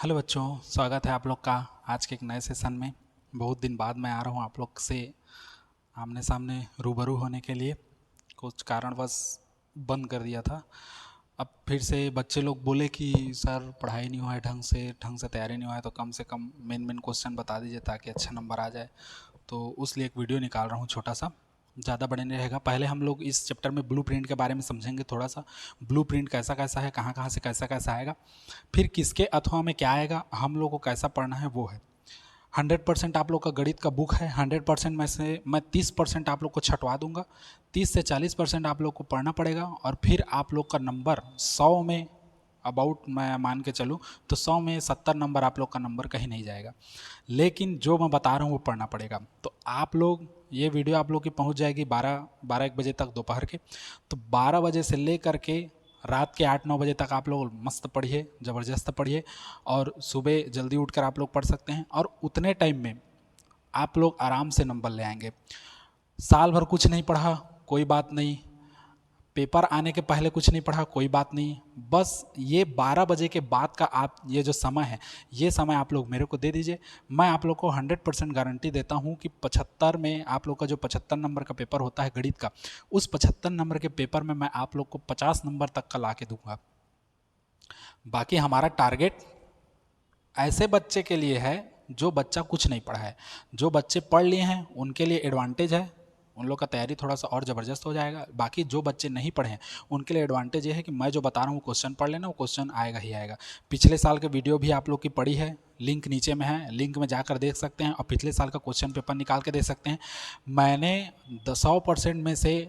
Hello बच्चों, स्वागत है आप लोग का आज के एक नए सेशन में। बहुत दिन बाद मैं आ रहा हूँ आप लोग से आमने सामने रूबरू होने के लिए। कुछ कारणवश बंद कर दिया था। अब फिर से बच्चे लोग बोले कि सर पढ़ाई नहीं हुआ है, ढंग से तैयारी नहीं हुआ है, तो कम से कम मेन क्वेश्चन बता दीजिए ताकि अच्छा नंबर आ जाए। तो उसलिए एक वीडियो निकाल रहा हूँ छोटा सा, ज़्यादा बड़े नहीं रहेगा। पहले हम लोग इस चैप्टर में ब्लूप्रिंट के बारे में समझेंगे थोड़ा सा। ब्लूप्रिंट कैसा कैसा है, कहाँ कहाँ से कैसा कैसा आएगा, फिर किसके अथवा में क्या आएगा, हम लोग को कैसा पढ़ना है वो है। 100% आप लोग का गणित का बुक है। 100% में से मैं 30% आप लोग को छटवा दूंगा। 30 से 40% आप लोग को पढ़ना पड़ेगा और फिर आप लोग का नंबर 100 में अबाउट मैं मान के चलूँ तो 100 में 70 नंबर आप लोग का नंबर कहीं नहीं जाएगा। लेकिन जो मैं बता रहा हूँ वो पढ़ना पड़ेगा। तो आप लोग ये वीडियो आप लोग की पहुँच जाएगी 12-1 बजे तक दोपहर के। तो 12 बजे से ले करके रात के 8-9 बजे तक आप लोग मस्त पढ़िए, ज़बरदस्त पढ़िए। और सुबह जल्दी उठकर आप लोग पढ़ सकते हैं और उतने टाइम में आप लोग आराम से नंबर ले आएंगे। साल भर कुछ नहीं पढ़ा कोई बात नहीं, पेपर आने के पहले कुछ नहीं पढ़ा कोई बात नहीं, बस ये 12 बजे के बाद का आप ये जो समय है, ये समय आप लोग मेरे को दे दीजिए। मैं आप लोग को 100% गारंटी देता हूँ कि 75 में आप लोग का जो 75 नंबर का पेपर होता है गणित का, उस 75 नंबर के पेपर में मैं आप लोग को 50 नंबर तक का ला के दूंगा। बाकी हमारा टारगेट ऐसे बच्चे के लिए है जो बच्चा कुछ नहीं पढ़ा है। जो बच्चे पढ़ लिए हैं उनके लिए एडवांटेज है, उन लोग का तैयारी थोड़ा सा और ज़बरदस्त हो जाएगा। बाकी जो बच्चे नहीं पढ़े हैं उनके लिए एडवांटेज ये है कि मैं जो बता रहा हूँ क्वेश्चन पढ़ लेना, वो क्वेश्चन आएगा ही आएगा। पिछले साल के वीडियो भी आप लोग की पढ़ी है, लिंक नीचे में है, लिंक में जाकर देख सकते हैं और पिछले साल का क्वेश्चन पेपर निकाल के देख सकते हैं। मैंने 100% में से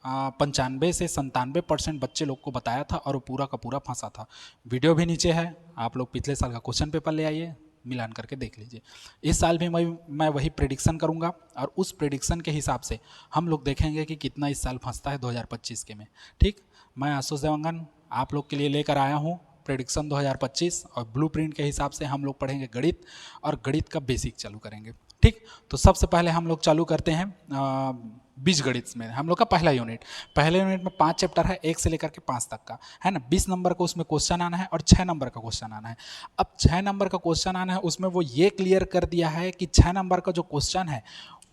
95 से 97% बच्चे लोग को बताया था और वो पूरा का पूरा फंसा था। वीडियो भी नीचे है, आप लोग पिछले साल का क्वेश्चन पेपर ले आइए, मिलान करके देख लीजिए। इस साल भी मैं वही प्रेडिक्शन करूंगा और उस प्रेडिक्शन के हिसाब से हम लोग देखेंगे कि कितना इस साल फंसता है 2025 के में। ठीक, मैं आशुष देवंगन आप लोग के लिए लेकर आया हूँ प्रेडिक्शन 2025 और ब्लूप्रिंट के हिसाब से हम लोग पढ़ेंगे गणित और गणित का बेसिक चालू करेंगे। ठीक, तो सबसे पहले हम लोग चालू करते हैं बीजगणित में। हम लोग का पहला यूनिट, पहले यूनिट में 5 चैप्टर है, 1 से लेकर के 5 तक का है ना। 20 नंबर का उसमें क्वेश्चन आना है और 6 नंबर का क्वेश्चन आना है। अब 6 नंबर का क्वेश्चन आना है, उसमें वो ये क्लियर कर दिया है कि 6 नंबर का जो क्वेश्चन है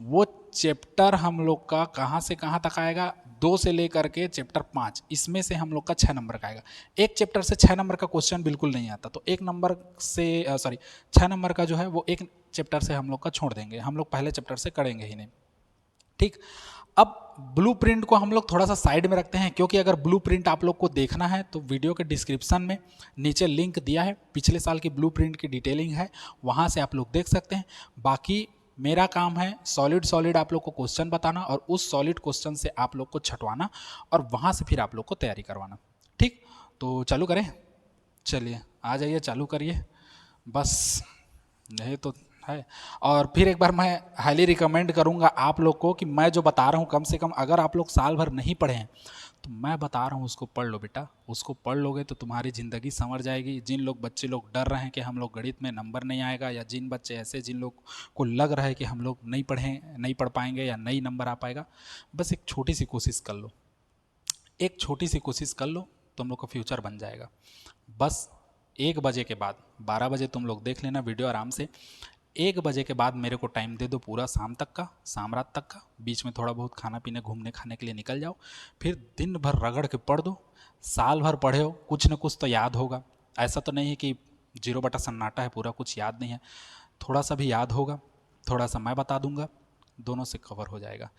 वो चैप्टर हम लोग का कहाँ से कहाँ तक आएगा, 2 से लेकर के चैप्टर 5, इसमें से हम लोग का 6 नंबर का आएगा। एक चैप्टर से 6 नंबर का क्वेश्चन बिल्कुल नहीं आता, तो 1 नंबर से 6 नंबर का जो है वो एक चैप्टर से हम लोग का छोड़ देंगे, हम लोग पहले चैप्टर से करेंगे ही नहीं। ठीक, अब ब्लूप्रिंट को हम लोग थोड़ा सा साइड में रखते हैं, क्योंकि अगर ब्लूप्रिंट आप लोग को देखना है तो वीडियो के डिस्क्रिप्शन में नीचे लिंक दिया है, पिछले साल की ब्लूप्रिंट की डिटेलिंग है, वहाँ से आप लोग देख सकते हैं। बाकी मेरा काम है सॉलिड आप लोग को क्वेश्चन बताना और उस सॉलिड क्वेश्चन से आप लोग को छटवाना और वहाँ से फिर आप लोग को तैयारी करवाना। ठीक, तो चालू करें, चलिए आ जाइए चालू करिए, बस यही तो है। और फिर एक बार मैं हाईली रिकमेंड करूंगा आप लोग को कि मैं जो बता रहा हूँ, कम से कम अगर आप लोग साल भर नहीं पढ़े हैं तो मैं बता रहा हूँ उसको पढ़ लो बेटा। उसको पढ़ लोगे तो तुम्हारी ज़िंदगी संवर जाएगी। जिन लोग बच्चे लोग डर रहे हैं कि हम लोग गणित में नंबर नहीं आएगा, या जिन बच्चे ऐसे जिन लोग को लग रहा है कि हम लोग नहीं पढ़ पाएंगे या नहीं नंबर आ पाएगा, बस एक छोटी सी कोशिश कर लो, एक छोटी सी कोशिश कर लो, तुम लोग का फ्यूचर बन जाएगा। बस 1 बजे के बाद, 12 बजे तुम लोग देख लेना वीडियो आराम से। 1 बजे के बाद मेरे को टाइम दे दो पूरा शाम तक का, शाम रात तक का। बीच में थोड़ा बहुत खाना पीने घूमने खाने के लिए निकल जाओ, फिर दिन भर रगड़ के पढ़ दो। साल भर पढ़े हो, कुछ न कुछ तो याद होगा। ऐसा तो नहीं है कि 0 बटा सन्नाटा है, पूरा कुछ याद नहीं है। थोड़ा सा भी याद होगा, थोड़ा सा मैं बता दूंगा, दोनों से कवर हो जाएगा।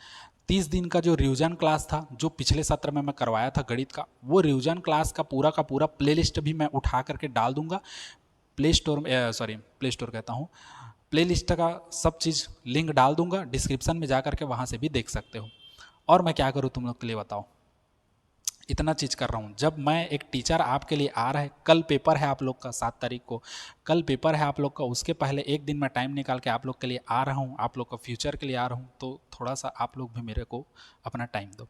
30 दिन का जो रिवीजन क्लास था, जो पिछले सत्र में मैं करवाया था गणित का, वो रिवीजन क्लास का पूरा प्लेलिस्ट भी मैं उठा करके डाल दूंगा प्ले स्टोर में, प्ले स्टोर कहता हूँ, प्ले लिस्ट का सब चीज़ लिंक डाल दूंगा डिस्क्रिप्शन में, जा करके वहाँ से भी देख सकते हो। और मैं क्या करूँ तुम लोग के लिए बताओ, इतना चीज़ कर रहा हूँ। जब मैं एक टीचर आपके लिए आ रहा है, कल पेपर है आप लोग का 7 तारीख को, कल पेपर है आप लोग का, उसके पहले एक दिन मैं टाइम निकाल के आप लोग के लिए आ रहा हूँ, आप लोग का फ्यूचर के लिए आ रहा हूँ, तो थोड़ा सा आप लोग भी मेरे को अपना टाइम दो।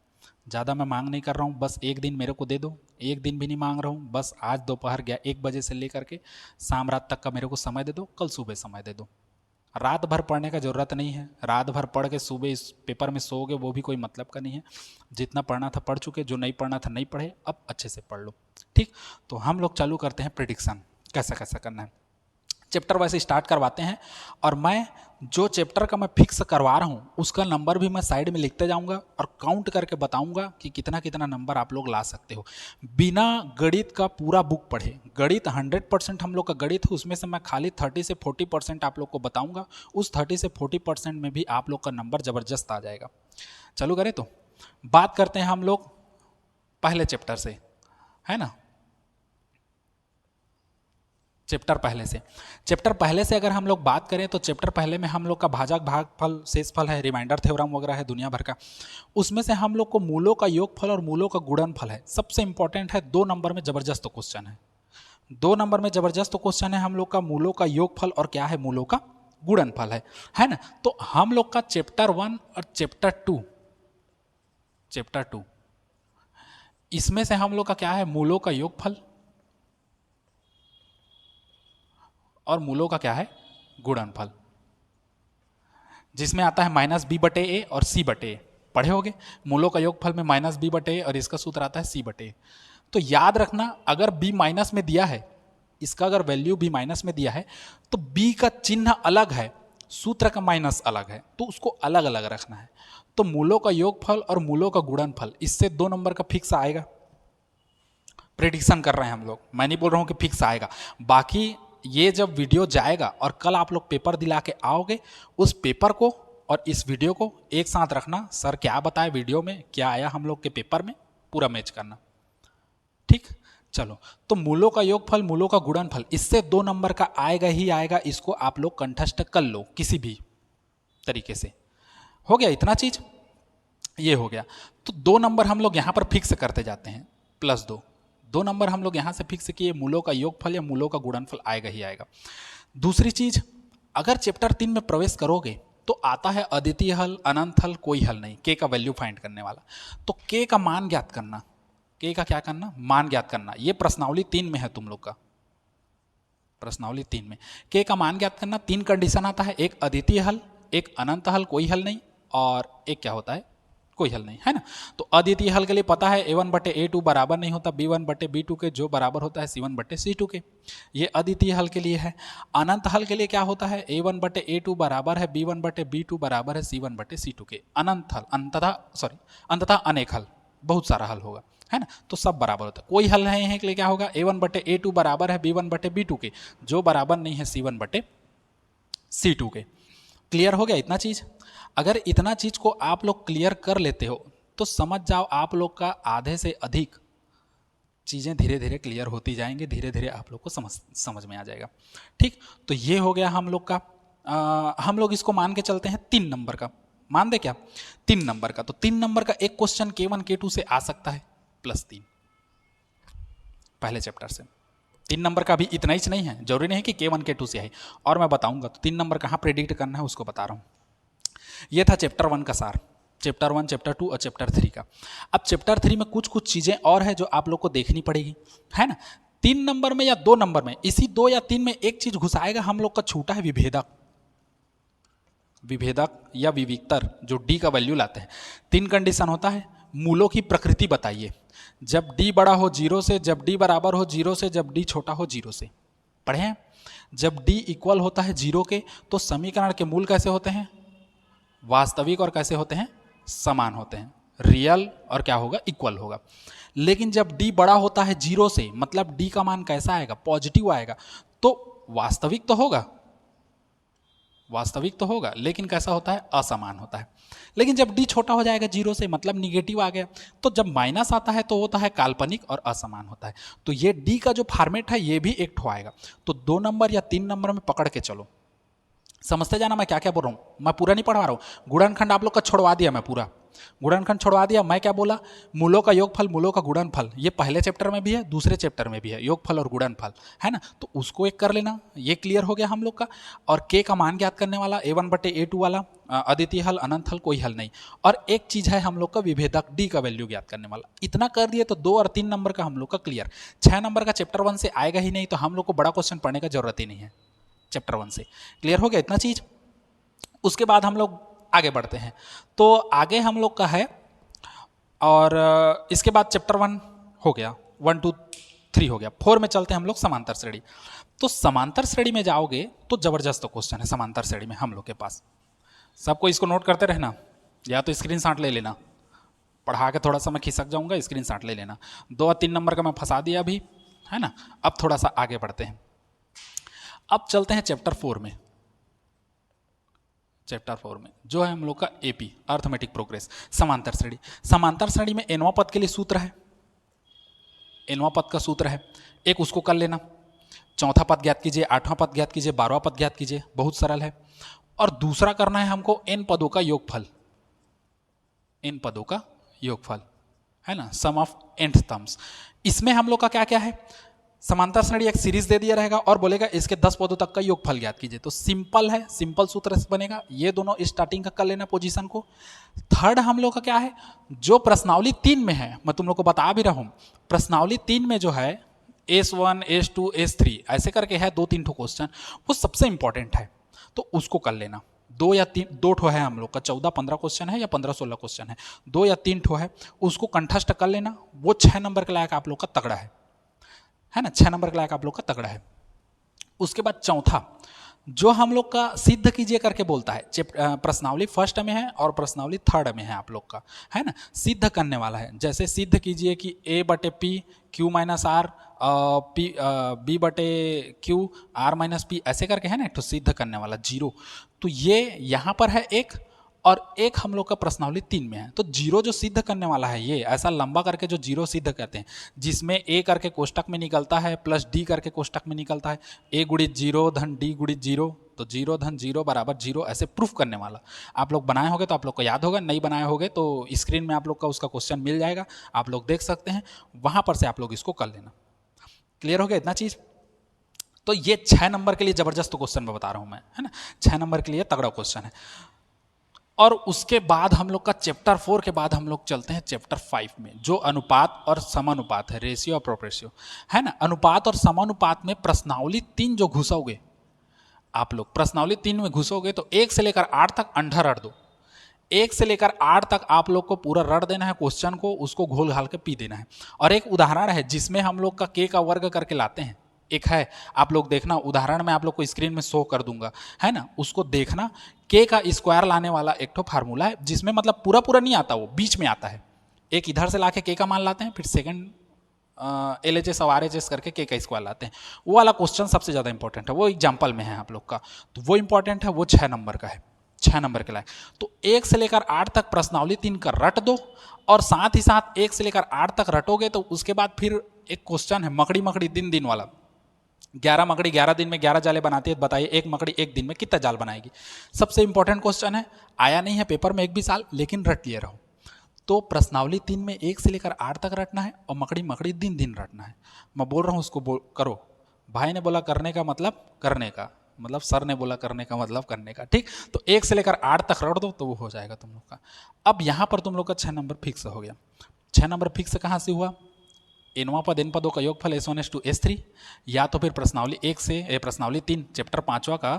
ज़्यादा मैं मांग नहीं कर रहा हूँ, बस एक दिन मेरे को दे दो। एक दिन भी नहीं मांग रहा हूँ, बस आज दोपहर 1 बजे से लेकर के शाम रात तक का मेरे को समय दे दो, कल सुबह समय दे दो। रात भर पढ़ने का ज़रूरत नहीं है, रात भर पढ़ के सुबह इस पेपर में सोओगे वो भी कोई मतलब का नहीं है। जितना पढ़ना था पढ़ चुके, जो नहीं पढ़ना था नहीं पढ़े, अब अच्छे से पढ़ लो। ठीक, तो हम लोग चालू करते हैं प्रिडिक्शन कैसा कैसा करना है। चैप्टर वाइज स्टार्ट करवाते हैं और मैं जो चैप्टर का मैं फिक्स करवा रहा हूँ उसका नंबर भी मैं साइड में लिखते जाऊँगा और काउंट करके बताऊँगा कि कितना कितना नंबर आप लोग ला सकते हो बिना गणित का पूरा बुक पढ़े। गणित 100% हम लोग का गणित है, उसमें से मैं खाली 30 से 40% आप लोग को बताऊँगा। उस 30 से 40% में भी आप लोग का नंबर ज़बरदस्त आ जाएगा। चलो करें तो बात करते हैं हम लोग पहले चैप्टर से, है ना। चैप्टर पहले से अगर हम लोग बात करें तो चैप्टर पहले में हम लोग का भाजक भागफल शेषफल है, रिमाइंडर थ्योरम वगैरह है दुनिया भर का। उसमें से हम लोग को मूलों का योगफल और मूलों का गुणनफल है। सबसे इंपॉर्टेंट है, 2 नंबर में जबरदस्त क्वेश्चन है। 2 नंबर में जबरदस्त क्वेश्चन है हम लोग का मूलों का योगफल और क्या है मूलों का गुणनफल है ना। तो हम लोग का चैप्टर 1 और चैप्टर 2 इसमें से हम लोग का क्या है मूलों का योगफल और मूलों का क्या है गुणनफल, जिसमें आता है -b/a और c/a। पढ़े होगे मूलों का योगफल में -b/a और इसका सूत्र आता है c/a। तो याद रखना अगर b माइनस में दिया है, इसका अगर वैल्यू b माइनस में दिया है तो b का चिन्ह अलग है, सूत्र का माइनस अलग है, तो उसको अलग अलग रखना है। तो मूलों का योगफल और मूलों का गुणनफल इससे 2 नंबर का फिक्स आएगा। प्रेडिक्शन कर रहे हैं हम लोग, मैं नहीं बोल रहा हूं कि फिक्स आएगा। बाकी ये जब वीडियो जाएगा और कल आप लोग पेपर दिला के आओगे, उस पेपर को और इस वीडियो को एक साथ रखना, सर क्या बताए वीडियो में, क्या आया हम लोग के पेपर में, पूरा मैच करना, ठीक। चलो तो मूलों का योगफल मूलों का गुणनफल इससे 2 नंबर का आएगा ही आएगा। इसको आप लोग कंठस्थ कर लो किसी भी तरीके से। हो गया इतना चीज, ये हो गया। तो 2 नंबर हम लोग यहां पर फिक्स करते जाते हैं, +2 नंबर हम लोग यहां से फिक्स किए, मूलों का योगफल या मूलों का गुणनफल आएगा ही आएगा। दूसरी चीज, अगर चैप्टर 3 में प्रवेश करोगे तो आता है अद्वितीय हल, अनंत हल, कोई हल नहीं, के का वैल्यू फाइंड करने वाला। तो के का मान ज्ञात करना, के का क्या करना, मान ज्ञात करना। ये प्रश्नावली 3 में है तुम लोग का, प्रश्नावली 3 में के का मान ज्ञात करना। 3 कंडीशन आता है, एक अद्वितीय हल, एक अनंत हल कोई हल नहीं, और एक क्या होता है कोई हल नहीं, है ना। तो अद्वितीय हल के लिए पता है a1/a2 बराबर नहीं होता b1/b2 के, जो बराबर होता है c1/c2 के, ये अद्वितीय हल के लिए है। अनंत हल के लिए क्या होता है, a1/a2 बराबर है b1/b2 बराबर है c1/c2 के। अनंत हल अंततः अनेक हल, बहुत सारा हल होगा, है ना। तो सब बराबर होता है, कोई हल नहीं है के लिए क्या होगा, a1/a2 बराबर है b1/b2 के, जो बराबर नहीं है c1/c2 के। क्लियर हो गया इतना चीज। अगर इतना चीज को आप लोग क्लियर कर लेते हो तो समझ जाओ आप लोग का आधे से अधिक चीजें धीरे धीरे क्लियर होती जाएंगी, धीरे धीरे आप लोग को समझ में आ जाएगा, ठीक। तो ये हो गया हम लोग का। हम लोग इसको मान के चलते हैं 3 नंबर का, मान दे क्या 3 नंबर का। तो 3 नंबर का एक क्वेश्चन K1 K2 से आ सकता है +3 पहले चैप्टर से। 3 नंबर का भी इतना ही नहीं है, जरूरी नहीं कि K1 K2 से आए, और मैं बताऊंगा। तो 3 नंबर कहाँ प्रेडिक्ट करना है उसको बता रहा हूँ। ये था चैप्टर 1 का सार, चैप्टर 1, चैप्टर 2 और चैप्टर 3 का। अब चैप्टर 3 में कुछ कुछ चीजें और है जो आप लोग को देखनी पड़ेगी, है ना। 3 नंबर में या 2 नंबर में, इसी 2 या 3 में एक चीज घुसाएगा हम लोग का, छूटा है विभेदक या विविक्तर, जो डी का वैल्यू लाते हैं। 3 कंडीशन होता है, मूलों की प्रकृति बताइए, जब डी बड़ा हो 0 से, जब डी बराबर हो 0 से, जब डी छोटा हो 0 से। पढ़े हैं, जब डी इक्वल होता है 0 के तो समीकरण के मूल कैसे होते हैं, वास्तविक, और कैसे होते हैं, समान होते हैं, रियल और क्या होगा, इक्वल होगा। लेकिन जब d बड़ा होता है 0 से, मतलब d का मान कैसा आएगा, पॉजिटिव आएगा, तो वास्तविक तो होगा, लेकिन कैसा होता है, असमान होता है। लेकिन जब d छोटा हो जाएगा 0 से, मतलब निगेटिव आ गया, तो जब माइनस आता है तो होता है काल्पनिक और असमान होता है। तो ये d का जो फॉर्मेट है ये भी एक ठो आएगा। तो 2 नंबर या 3 नंबर में पकड़ के चलो, समझते जाना मैं क्या क्या बोल रहा हूँ, मैं पूरा नहीं पढ़वा रहा हूँ। गुणनखंड आप लोग का छोड़वा दिया, मैं पूरा गुणनखंड छोड़वा दिया। मैं क्या बोला, मूलों का योगफल मूलों का गुणनफल, ये पहले चैप्टर में भी है, दूसरे चैप्टर में भी है, योगफल और गुणनफल, है ना। तो उसको एक कर लेना, ये क्लियर हो गया हम लोग का। और के का मान ज्ञात करने वाला, a1/a2 वाला, अद्वितीय हल, अनंत हल, कोई हल नहीं। और एक चीज है हम लोग का विभेदक, डी का वैल्यू ज्ञात करने वाला। इतना कर दिए तो 2 और 3 नंबर का हम लोग का क्लियर। 6 नंबर का चैप्टर 1 से आएगा ही नहीं, तो हम लोग को बड़ा क्वेश्चन पढ़ने का जरूरत ही नहीं है, चैप्टर 1 से क्लियर हो गया इतना चीज। उसके बाद हम लोग आगे बढ़ते हैं। तो आगे हम लोग का है, और इसके बाद चैप्टर 1 हो गया, 1 2 3 हो गया। 4 में चलते हैं हम लोग समांतर श्रेणी। तो समांतर श्रेणी में जाओगे तो जबरदस्त क्वेश्चन है समांतर श्रेणी में हम लोग के पास। सबको इसको नोट करते रहना, या तो स्क्रीनशॉट ले लेना, पढ़ा के थोड़ा सा मैं खिसक जाऊंगा, स्क्रीनशॉट ले लेना। 2 और 3 नंबर का मैं फंसा दिया अभी, है ना। अब थोड़ा सा आगे बढ़ते हैं, अब चलते हैं चैप्टर 4 में। चैप्टर 4 में जो है हम लोग का एपी अर्थमेटिक प्रोग्रेस, समांतर श्रेणी। समांतर श्रेणी में nवां पद के लिए सूत्र है, nवां पद का सूत्र है, एक उसको कर लेना। चौथा पद ज्ञात कीजिए, 8वां पद ज्ञात कीजिए, 12वां पद ज्ञात कीजिए, बहुत सरल है। और दूसरा करना है हमको n पदों का योगफल, n पदों का योगफल, है ना, सम ऑफ nth टर्म्स। इसमें हम लोग का क्या क्या है, समांतर श्रेणी एक सीरीज दे दिया रहेगा और बोलेगा इसके 10 पदों तक का योगफल ज्ञात कीजिए। तो सिंपल है, सिंपल सूत्र से बनेगा। ये दोनों स्टार्टिंग का कर लेना पोजीशन को। थर्ड हम लोग का क्या है, जो प्रश्नावली 3 में है, मैं तुम लोग को बता भी रहा हूं, प्रश्नावली 3 में जो है S1 S2 S3 ऐसे करके है 2-3 ठो क्वेश्चन, वो सबसे इंपॉर्टेंट है, तो उसको कर लेना। 2 या 3, 2 ठो है हम लोग का, 14-15 क्वेश्चन है या 15-16 क्वेश्चन है, 2 या 3 ठो है, उसको कंठस्थ कर लेना। वो 6 नंबर के लायक आप लोग का तगड़ा है ना, 6 नंबर के लायक आप लोग का तगड़ा है। उसके बाद चौथा जो हम लोग का सिद्ध कीजिए करके बोलता है, प्रश्नावली फर्स्ट में है और प्रश्नावली थर्ड में है आप लोग का, है ना, सिद्ध करने वाला है। जैसे सिद्ध कीजिए कि A/P Q - R B/Q R - P ऐसे करके है ना, एक तो सिद्ध करने वाला 0। तो ये यहाँ पर है एक, और एक हम लोग का प्रश्नावली 3 में है। तो 0 जो सिद्ध करने वाला है, ये ऐसा लंबा करके जो 0 सिद्ध करते हैं, जिसमें A करके कोष्टक में निकलता है प्लस D करके कोष्टक में निकलता है, A × 0 धन D × 0, तो 0 धन 0 बराबर 0, ऐसे प्रूफ करने वाला। आप लोग बनाए होंगे तो आप लोग को याद होगा, नहीं बनाए होंगे तो स्क्रीन में आप लोग का उसका क्वेश्चन मिल जाएगा, आप लोग देख सकते हैं, वहां पर से आप लोग इसको कर लेना। क्लियर हो गया इतना चीज। तो ये 6 नंबर के लिए जबरदस्त क्वेश्चन मैं बता रहा हूं मैं, है ना, 6 नंबर के लिए तगड़ा क्वेश्चन है। और उसके बाद हम लोग का चैप्टर 4 के बाद हम लोग चलते हैं चैप्टर 5 में, जो अनुपात और समानुपात है, रेशियो और प्रोपोर्शियो, है ना। अनुपात और समानुपात में प्रश्नावली 3 जो घुसोगे आप लोग, प्रश्नावली 3 में घुसोगे तो 1 से लेकर 8 तक अंडा रट दो, 1 से लेकर 8 तक आप लोग को पूरा रट देना है क्वेश्चन को, उसको घोल घाल के पी देना है। और एक उदाहरण है जिसमें हम लोग का k का वर्ग करके लाते हैं, एक है, आप लोग देखना, उदाहरण में आप लोग को स्क्रीन में शो कर दूंगा, है ना, उसको देखना। k का स्क्वायर लाने वाला एक तो फार्मूला है, जिसमें मतलब पूरा पूरा नहीं आता, वो बीच में आता है। एक इधर से लाके k का मान लाते हैं, फिर सेकंड LHS और RHS करके k का स्क्वायर लाते हैं। वो वाला क्वेश्चन सबसे ज़्यादा इंपॉर्टेंट है, वो एग्जाम्पल में है आप लोग का, तो वो इंपॉर्टेंट है, वो 6 नंबर का है, 6 नंबर के लायक। तो 1 से लेकर 8 तक प्रश्नावली 3 का रट दो, और साथ ही साथ 1 से लेकर 8 तक रटोगे तो उसके बाद फिर एक क्वेश्चन है मकड़ी मकड़ी दिन दिन वाला। 11 मकड़ी 11 दिन में 11 जाले बनाती है, बताइए एक मकड़ी एक दिन में कितना जाल बनाएगी। सबसे इंपॉर्टेंट क्वेश्चन है, आया नहीं है पेपर में एक भी साल, लेकिन रट लिए रहो। तो प्रश्नावली 3 में 1 से लेकर 8 तक रटना है, और मकड़ी मकड़ी दिन दिन रटना है। मैं बोल रहा हूँ उसको करो, भाई ने बोला करने का मतलब करने का, मतलब सर ने बोला करने का मतलब करने का, ठीक। तो 1 से लेकर 8 तक रट दो तो वो हो जाएगा तुम लोग का। अब यहाँ पर तुम लोग का 6 नंबर फिक्स हो गया। 6 नंबर फिक्स कहाँ से हुआ, nवां पद n पदों का योगफल S1 S3, या तो फिर प्रश्नावली 1 से प्रश्नावली 3 चैप्टर 5वां का,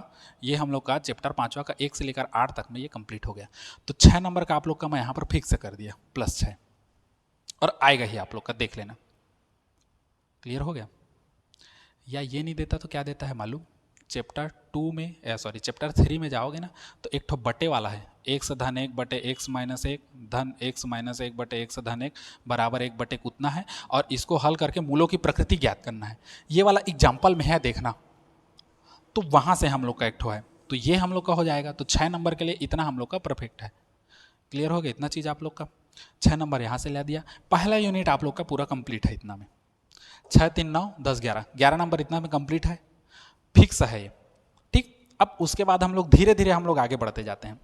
ये हम लोग का चैप्टर 5वां का 1 से लेकर 8 तक में ये कंप्लीट हो गया। तो 6 नंबर का आप लोग का मैं यहाँ पर फिक्स कर दिया +6, और आएगा ही आप लोग का, देख लेना। क्लियर हो गया। या ये नहीं देता तो क्या देता है मालूम, चैप्टर 2 में चैप्टर 3 में जाओगे ना, तो एक ठो बटे वाला है, 1 से धन 1 बटे x - 1 धन x - 1 बटे 1 से धन 1 बराबर 1 बटे उतना है, और इसको हल करके मूलों की प्रकृति ज्ञात करना है। ये वाला एग्जाम्पल में है, देखना, तो वहाँ से हम लोग का एक ठो है, तो ये हम लोग का हो जाएगा। तो 6 नंबर के लिए इतना हम लोग का परफेक्ट है। क्लियर हो गया इतना चीज़ आप लोग का। 6 नंबर यहाँ से ला दिया, पहला यूनिट आप लोग का पूरा कंप्लीट है इतना में। 6 3 9 10 11 नंबर इतना में कंप्लीट है, फिक्स है ये, ठीक। अब उसके बाद हम लोग धीरे धीरे हम लोग आगे बढ़ते जाते हैं।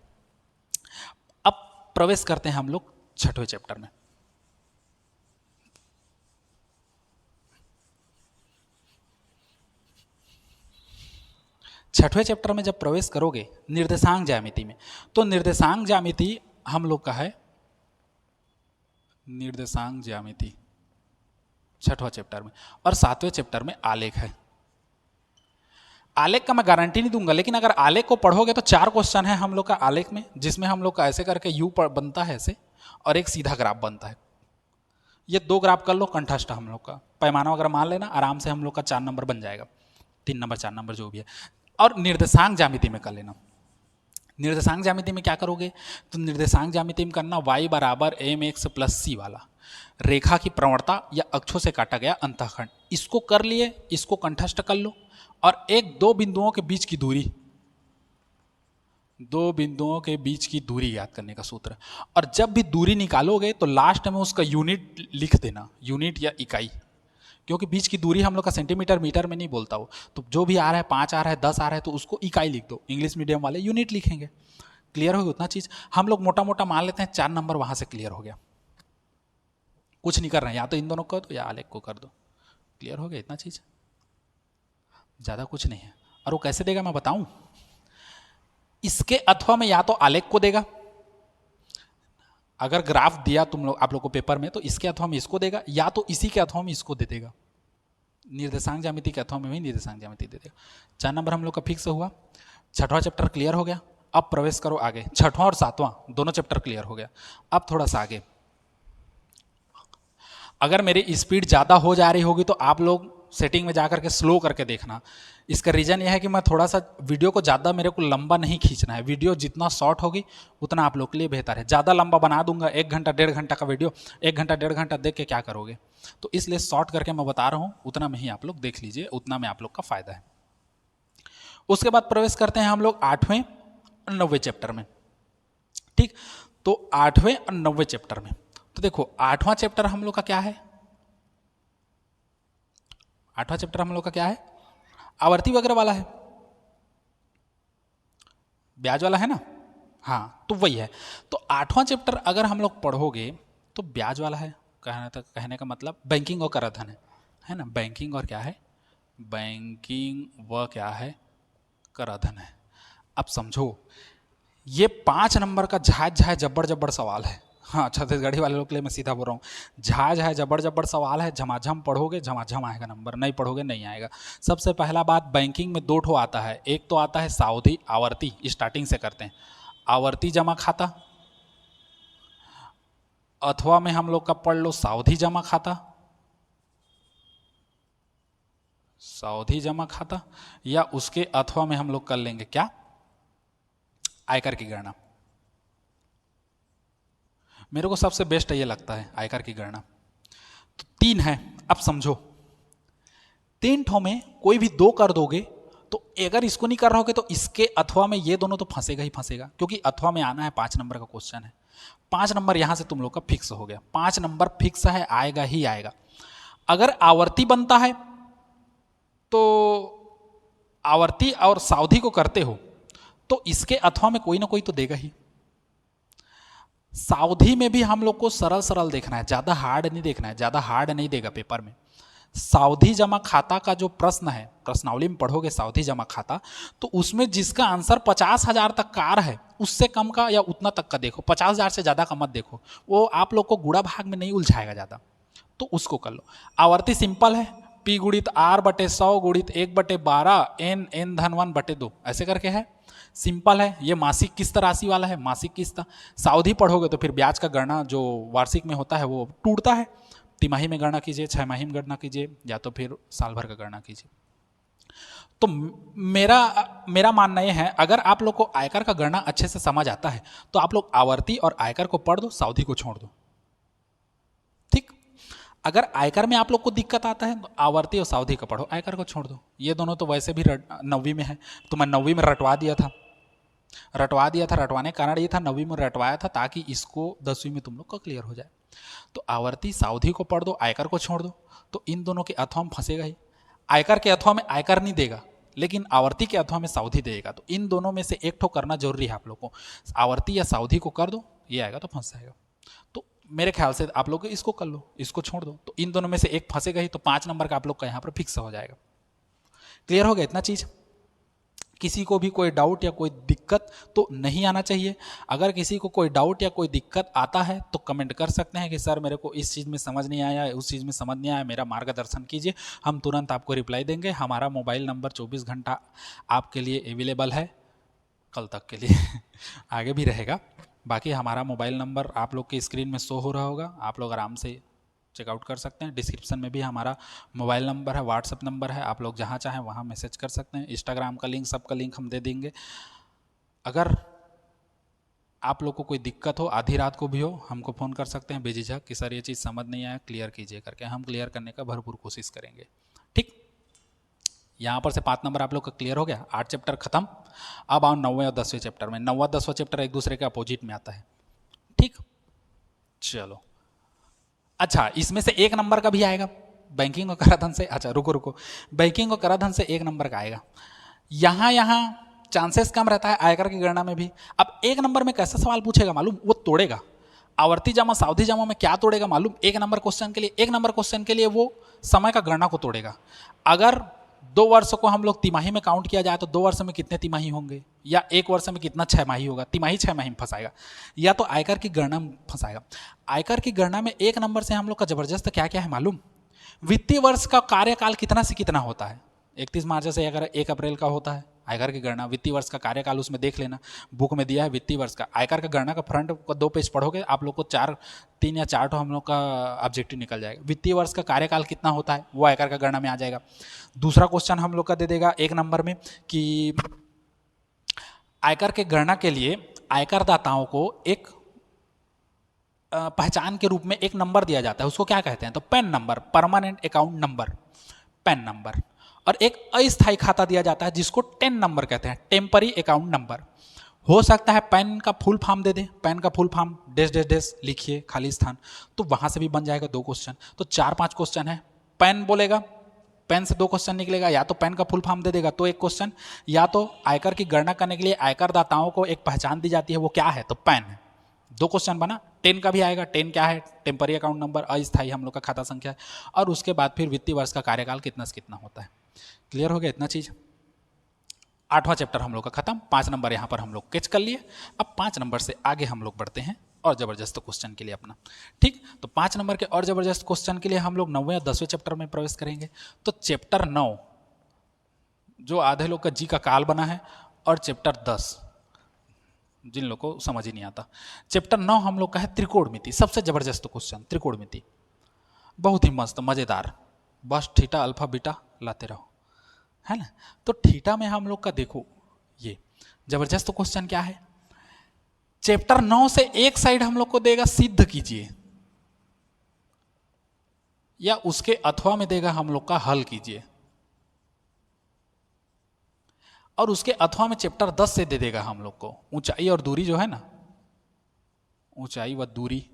अब प्रवेश करते हैं हम लोग 6वें चैप्टर में। छठवें चैप्टर में जब प्रवेश करोगे निर्देशांक ज्यामिति में, तो निर्देशांक ज्यामिति हम लोग का है, निर्देशांक ज्यामिति 6वां चैप्टर में, और 7वें चैप्टर में आलेख है। आलेख का मैं गारंटी नहीं दूंगा, लेकिन अगर आलेख को पढ़ोगे तो 4 क्वेश्चन है हम लोग का आलेख में, जिसमें हम लोग का ऐसे करके यू बनता है ऐसे, और एक सीधा ग्राफ बनता है। ये 2 ग्राफ कर लो कंठस्थ हम लोग का पैमाना वगैरह मान लेना, आराम से हम लोग का 4 नंबर बन जाएगा, 3 नंबर 4 नंबर जो भी है। और निर्देशांक ज्यामिति में कर लेना। निर्देशांक ज्यामिति में क्या करोगे, तो निर्देशांक ज्यामिति में करना y बराबर mx प्लस सी वाला रेखा की प्रवणता या अक्षों से काटा गया अंतःखंड, इसको कर लिए, इसको कंठस्थ कर लो। और एक दो बिंदुओं के बीच की दूरी, दो बिंदुओं के बीच की दूरी याद करने का सूत्र। और जब भी दूरी निकालोगे तो लास्ट में उसका यूनिट लिख देना, यूनिट या इकाई, क्योंकि बीच की दूरी हम लोग का सेंटीमीटर मीटर में नहीं बोलता हो, तो जो भी आ रहा है 5 आ रहा है 10 आ रहा है तो उसको इकाई लिख दो, इंग्लिश मीडियम वाले यूनिट लिखेंगे। क्लियर हो गया उतना चीज, हम लोग मोटा मोटा मान लेते हैं 4 नंबर वहां से क्लियर हो गया। कुछ नहीं कर रहे हैं, या तो इन दोनों को कर दो या आलेख को कर दो, क्लियर हो गया इतना चीज, ज्यादा कुछ नहीं है। और वो कैसे देगा मैं बताऊं, इसके अथवा में या तो आलेख को देगा, अगर ग्राफ दिया तुम लोग आप लोग को पेपर में तो इसके अथवा में इसको देगा, या तो इसी के अथवा में इसको दे देगा, निर्देशांक ज्यामिति के अथवा में भी निर्देशांक ज्यामिति दे देगा। 4 नंबर हम लोग का फिक्स हुआ। 6वां चैप्टर क्लियर हो गया। अब प्रवेश करो आगे, 6वां और 7वां दोनों चैप्टर क्लियर हो गया। अब थोड़ा सा आगे, अगर मेरी स्पीड ज़्यादा हो जा रही होगी तो आप लोग सेटिंग में जाकर के स्लो करके देखना। इसका रीज़न यह है कि मैं थोड़ा सा वीडियो को ज़्यादा मेरे को लंबा नहीं खींचना है, वीडियो जितना शॉर्ट होगी उतना आप लोग के लिए बेहतर है। ज़्यादा लंबा बना दूंगा, 1 घंटा 1.5 घंटा का वीडियो 1 घंटा 1.5 घंटा देख के क्या करोगे, तो इसलिए शॉर्ट करके मैं बता रहा हूँ, उतना में ही आप लोग देख लीजिए, उतना में आप लोग का फायदा है। उसके बाद प्रवेश करते हैं हम लोग 8वें और 9वें चैप्टर में। ठीक, तो 8वें और 9वें चैप्टर में, तो देखो 8वां चैप्टर हम लोग का क्या है, 8वां चैप्टर हम लोग का क्या है, आवर्ती वक्र वाला है, ब्याज वाला है ना, हाँ तो वही है। तो 8वां चैप्टर अगर हम लोग पढ़ोगे तो ब्याज वाला है, कहने का मतलब बैंकिंग और कराधान है ना, बैंकिंग और क्या है, बैंकिंग व क्या है, कराधान है। अब समझो ये 5 नंबर का झाज झाज जब्बर जब्बर सवाल है, हाँ छत्तीसगढ़ी वाले लोग के लिए मैं सीधा बोल रहा हूँ, झाज है जब्बर जब्बर सवाल है, झमाझम पढ़ोगे झमाझम आएगा नंबर, नहीं पढ़ोगे नहीं आएगा। सबसे पहला बात, बैंकिंग में 2 ठो आता है, एक तो आता है सावधि आवर्ती, स्टार्टिंग से करते हैं, आवर्ती जमा खाता, अथवा में हम लोग का पढ़ लो सावधि जमा खाता, सावधि जमा खाता, या उसके अथवा में हम लोग कर लेंगे क्या, आयकर की गणना। मेरे को सबसे बेस्ट ये लगता है आयकर की गणना। तो 3 है, अब समझो 3 ठो में कोई भी 2 कर दोगे तो अगर इसको नहीं कर रहोगे तो इसके अथवा में ये दोनों तो फंसेगा ही फंसेगा, क्योंकि अथवा में आना है, 5 नंबर का क्वेश्चन है, 5 नंबर यहां से तुम लोग का फिक्स हो गया, 5 नंबर फिक्स है, आएगा ही आएगा। अगर आवर्ती बनता है तो आवर्ती और सावधि को करते हो तो इसके अथवा में कोई ना कोई तो देगा ही। सावधि में भी हम लोग को सरल सरल देखना है, ज्यादा हार्ड नहीं देखना है, ज्यादा हार्ड नहीं देगा पेपर में। सावधि जमा खाता का जो प्रश्न है, प्रश्नावली में पढ़ोगे सावधि जमा खाता, तो उसमें जिसका आंसर 50,000 तक का है उससे कम का या उतना तक का देखो, 50,000 से ज्यादा का मत देखो, वो आप लोग को गुणा भाग में नहीं उलझाएगा ज्यादा, तो उसको कर लो। आवर्ती सिंपल है, P गुणित R बटे 100 गुणित 1/12 n धन 1/2 ऐसे करके है, सिंपल है। ये मासिक किस्त राशि वाला है, मासिक किस्त। सावधि पढ़ोगे तो फिर ब्याज का गणना जो वार्षिक में होता है वो टूटता है, तिमाही में गणना कीजिए, 6 माही में गणना कीजिए, या तो फिर साल भर का गणना कीजिए। तो मेरा मानना यह है, अगर आप लोग को आयकर का गणना अच्छे से समझ आता है तो आप लोग आवर्ती और आयकर को पढ़ दो, सावधि को छोड़ दो। ठीक, अगर आयकर में आप लोग को दिक्कत आता है तो आवर्ती और सावधि का पढ़ो, आयकर को छोड़ दो। ये दोनों तो वैसे भी 9वीं में है, तो मैं 9वीं में रटवा दिया था, रटवाने का कारण ये था, 9वीं में रटवाया था ताकि इसको 10वीं में तुम लोग का क्लियर हो जाए। तो आवर्ती सावधि को पढ़ दो, आयकर को छोड़ दो, तो इन दोनों के अथवा में फंसेगा ही। आयकर के अथवा में आयकर नहीं देगा, लेकिन आवर्ती के अथवा में सावधि देगा, तो इन दोनों में से एक ठो करना जरूरी है आप लोग को। आवर्ती या सावधि को कर दो, ये आएगा तो फंस जाएगा। तो मेरे ख्याल से आप लोग इसको कर लो, इसको छोड़ दो, तो इन दोनों में से एक फंसेगा ही, तो 5 नंबर का आप लोग का यहाँ पर फिक्स हो जाएगा। क्लियर हो गया इतना चीज? किसी को भी कोई डाउट या कोई दिक्कत तो नहीं आना चाहिए। अगर किसी को कोई डाउट या कोई दिक्कत आता है तो कमेंट कर सकते हैं कि सर मेरे को इस चीज़ में समझ नहीं आया, उस चीज़ में समझ नहीं आया, मेरा मार्गदर्शन कीजिए, हम तुरंत आपको रिप्लाई देंगे। हमारा मोबाइल नंबर 24 घंटा आपके लिए अवेलेबल है, कल तक के लिए आगे भी रहेगा। बाकी हमारा मोबाइल नंबर आप लोग के स्क्रीन में शो हो रहा होगा, आप लोग आराम से चेकआउट कर सकते हैं। डिस्क्रिप्शन में भी हमारा मोबाइल नंबर है, व्हाट्सएप नंबर है, आप लोग जहाँ चाहें वहाँ मैसेज कर सकते हैं। इंस्टाग्राम का लिंक, सबका लिंक हम दे देंगे। अगर आप लोग को कोई दिक्कत हो, आधी रात को भी हो, हमको फ़ोन कर सकते हैं बेझिझक कि सर ये चीज़ समझ नहीं आया, क्लियर कीजिए करके। हम क्लियर करने का भरपूर कोशिश करेंगे। ठीक, यहाँ पर से 5 नंबर आप लोग का क्लियर हो गया, 8 चैप्टर खत्म। अब आओ 9वें और 10वें चैप्टर में। 9वां 10वां चैप्टर एक दूसरे के अपोजिट में आता है। ठीक, चलो। अच्छा, इसमें से 1 नंबर का भी आएगा, बैंकिंग और कराधान से। अच्छा रुको रुको, बैंकिंग और कराधान से 1 नंबर का आएगा। यहाँ चांसेस कम रहता है आयकर की गणना में भी। अब 1 नंबर में कैसा सवाल पूछेगा मालूम, वो तोड़ेगा। आवर्ती जमा सावधि जमा में क्या तोड़ेगा मालूम, 1 नंबर क्वेश्चन के लिए, 1 नंबर क्वेश्चन के लिए वो समय का गणना को तोड़ेगा। अगर 2 वर्ष को हम लोग तिमाही में काउंट किया जाए तो 2 वर्ष में कितने तिमाही होंगे, या 1 वर्ष में कितना 6 माही होगा, तिमाही 6 माही में फंसाएगा, या तो आयकर की गणना में फंसाएगा। आयकर की गणना में 1 नंबर से हम लोग का जबरदस्त क्या क्या है मालूम, वित्तीय वर्ष का कार्यकाल कितना से कितना होता है। 31 मार्च से अगर 1 अप्रैल का होता है आयकर की गणना, वित्तीय वर्ष का कार्यकाल उसमें देख लेना, बुक में दिया है वित्तीय वर्ष का। आयकर का गणना का फ्रंट का 2 पेज पढ़ोगे आप लोग को 3 या 4 हम लोग का ऑब्जेक्टिव निकल जाएगा। वित्तीय वर्ष का कार्यकाल कितना होता है वो आयकर का गणना में आ जाएगा। दूसरा क्वेश्चन हम लोग का दे देगा 1 नंबर में कि आयकर के गणना के लिए आयकरदाताओं को एक पहचान के रूप में एक नंबर दिया जाता है, उसको क्या कहते हैं, तो pan number, permanent account number, pan number. और एक अस्थायी खाता दिया जाता है जिसको 10 नंबर कहते हैं, टेम्परी अकाउंट नंबर। हो सकता है पैन का फुल फॉर्म दे दे, पैन का full form dash dash dash लिखिए खाली स्थान, तो वहां से भी बन जाएगा 2 क्वेश्चन। तो 4-5 क्वेश्चन है। पैन बोलेगा, पैन से 2 क्वेश्चन निकलेगा, या तो पैन का फुल फॉर्म दे देगा तो 1 क्वेश्चन, या तो आयकर की गणना करने के लिए आयकरदाताओं को एक पहचान दी जाती है, वो क्या है, तो पैन है। 2 क्वेश्चन बना। 10 का भी आएगा, 10 क्या है, टेम्परी अकाउंट नंबर, अस्थायी हम लोग का खाता संख्या है। और उसके बाद फिर वित्तीय वर्ष का कार्यकाल कितना से कितना होता है। क्लियर हो गया इतना चीज। 8वां चैप्टर हम लोग का खत्म। 5 नंबर यहाँ पर हम लोग कैच कर लिए। अब 5 नंबर से आगे हम लोग बढ़ते हैं और जबरदस्त क्वेश्चन के लिए अपना। ठीक, तो 5 नंबर के और जबरदस्त क्वेश्चन के लिए हम लोग 9वें और 10वें चैप्टर में प्रवेश करेंगे। तो चैप्टर 9 जो आधे लोग का जी का काल बना है, और चैप्टर 10 जिन लोग को समझ ही नहीं आता। चैप्टर 9 हम लोग का है त्रिकोणमिति, सबसे जबरदस्त क्वेश्चन त्रिकोणमिति, बहुत ही मस्त मजेदार। बस थीटा अल्फा बीटा लाते रहो, है ना। तो थीटा में हम लोग का देखो, ये जबरदस्त क्वेश्चन क्या है, चैप्टर 9 से एक साइड हम लोग को देगा सिद्ध कीजिए, या उसके अथवा में देगा हम लोग का हल कीजिए, और उसके अथवा में चैप्टर 10 से दे देगा हम लोग को ऊंचाई और दूरी जो है ना, ऊंचाई व दूरी,